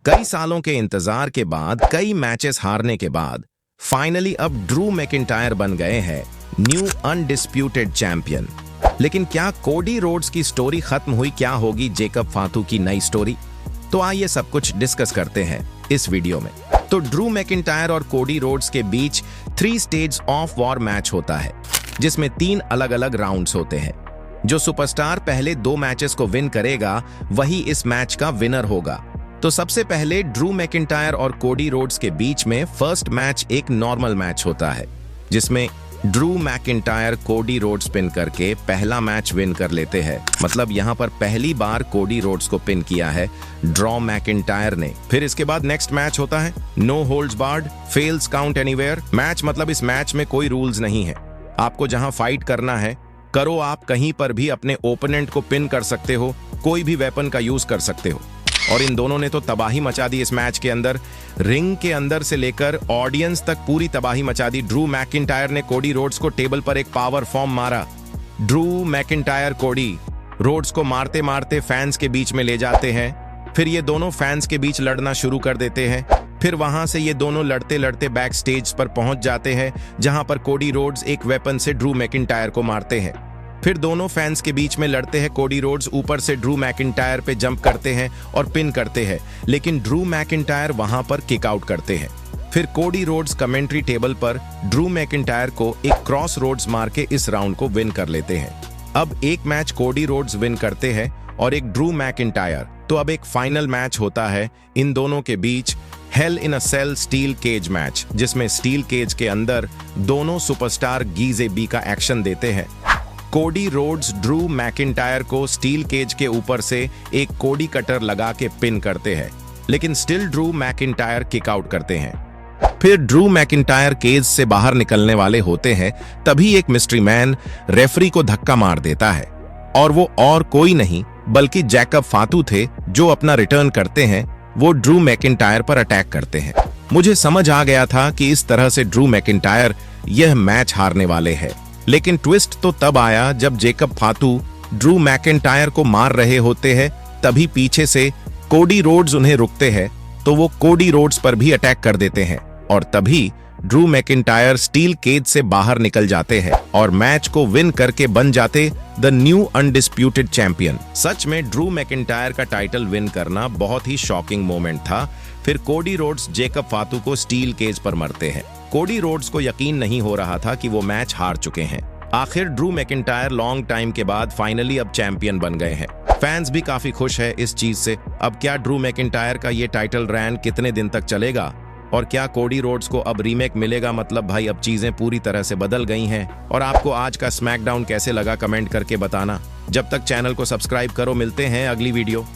कई सालों के इंतजार के बाद, कई मैचेस हारने के बाद फाइनली अब ड्रू मैकिंटायर बन गए हैं न्यू अनडिस्प्यूटेड चैंपियन। लेकिन क्या कोडी रोड्स की स्टोरी खत्म हुई? क्या होगी जेकब फातू की नई स्टोरी? तो आइए सब कुछ डिस्कस करते हैं इस वीडियो में। तो ड्रू मैकिंटायर और कोडी रोड्स के बीच 3 स्टेज ऑफ वॉर मैच होता है, जिसमें 3 अलग अलग राउंड्स होते हैं। जो सुपरस्टार पहले 2 मैचेस को विन करेगा वही इस मैच का विनर होगा। तो सबसे पहले ड्रू मैकिंटायर और कोडी रोड्स के बीच में फर्स्ट मैच एक नॉर्मल मैच होता है, जिसमें Drew McIntyre Cody Rhodes pin करके पहला मैच विन कर लेते हैं। मतलब यहाँ पर पहली बार कोडी रोड्स को पिन किया है ड्रू मैकिंटायर ने। फिर इसके बाद नेक्स्ट मैच होता है no holds barred falls count anywhere match. मतलब इस मैच में कोई रूल्स नहीं है, आपको जहां फाइट करना है करो, आप कहीं पर भी अपने ओपोनेंट को पिन कर सकते हो, कोई भी वेपन का यूज कर सकते हो। और इन दोनों ने तो तबाही मचा दी इस मैच के अंदर, रिंग के अंदर से लेकर ऑडियंस तक पूरी तबाही मचा दी। ड्रू मैकिंटायर ने कोडी रोड्स को टेबल पर एक पावर फॉर्म मारा। ड्रू मैकिंटायर कोडी रोड्स को मारते मारते फैंस के बीच में ले जाते हैं। फिर ये दोनों फैंस के बीच लड़ना शुरू कर देते हैं। फिर वहां से ये दोनों लड़ते लड़ते बैक स्टेज पर पहुंच जाते हैं, जहां पर कोडी रोड्स एक वेपन से ड्रू मैकिंटायर को मारते हैं। फिर दोनों फैंस के बीच में लड़ते हैं। कोडी रोड्स ऊपर से ड्रू मैकिंटायर पे जंप करते हैं और पिन करते हैं, लेकिन ड्रू मैकिंटायर वहां पर किक आउट करते हैं। फिर कोडी रोड्स कमेंट्री टेबल पर ड्रू मैकिंटायर को एक क्रॉस रोड्स मार के इस राउंड को विन कर लेते हैं। अब एक मैच कोडी रोड्स विन करते हैं और एक ड्रू मैकिंटायर। तो अब एक फाइनल मैच होता है इन दोनों के बीच, हेल इन अ सेल स्टील केज मैच, जिसमें स्टील केज के अंदर दोनों सुपरस्टार गीजे बी का एक्शन देते हैं। कोडी रोड्स ड्रू मैकिंटायर को स्टील केज के ऊपर से एक कोडी कटर लगा के पिन करते हैं, लेकिन still Drew McIntyre kick out करते हैं। फिर ड्रू मैकिंटायर केज से बाहर निकलने वाले होते हैं, तभी एक मिस्ट्री मैन रेफरी को धक्का मार देता है, और वो और कोई नहीं बल्कि जेकब फातू थे, जो अपना रिटर्न करते हैं। वो ड्रू मैकिंटायर पर अटैक करते हैं। मुझे समझ आ गया था कि इस तरह से ड्रू मैकिंटायर यह मैच हारने वाले हैं, लेकिन ट्विस्ट तो तब आया जब जेकब फातू ड्रू मैकिंटायर को मार रहे होते हैं। तभी पीछे से कोडी रोड्स उन्हें रुकते हैं, तो वो कोडी रोड्स पर भी अटैक कर देते हैं, और तभी ड्रू मैकिंटायर स्टील केज से बाहर निकल जाते हैं और मैच को विन करके बन जाते द न्यू अनडिस्प्यूटेड चैंपियन। सच में ड्रू मैकिंटायर का टाइटल विन करना बहुत ही शॉकिंग मोमेंट था। फिर कोडी रोड्स जेकब फातू को स्टील केज पर मरते हैं। कोडी रोड्स को यकीन नहीं हो रहा था कि वो मैच हार चुके हैं। आखिर ड्रू मैकिंटायर लॉन्ग टाइम के बाद फाइनली अब चैंपियन बन गए हैं। फैंस भी काफी खुश है इस चीज से। अब क्या ड्रू मैकिंटायर का ये टाइटल रैन कितने दिन तक चलेगा, और क्या कोडी रोड्स को अब रीमेक मिलेगा? मतलब भाई अब चीजें पूरी तरह से बदल गई हैं। और आपको आज का स्मैकडाउन कैसे लगा कमेंट करके बताना। जब तक चैनल को सब्सक्राइब करो, मिलते हैं अगली वीडियो।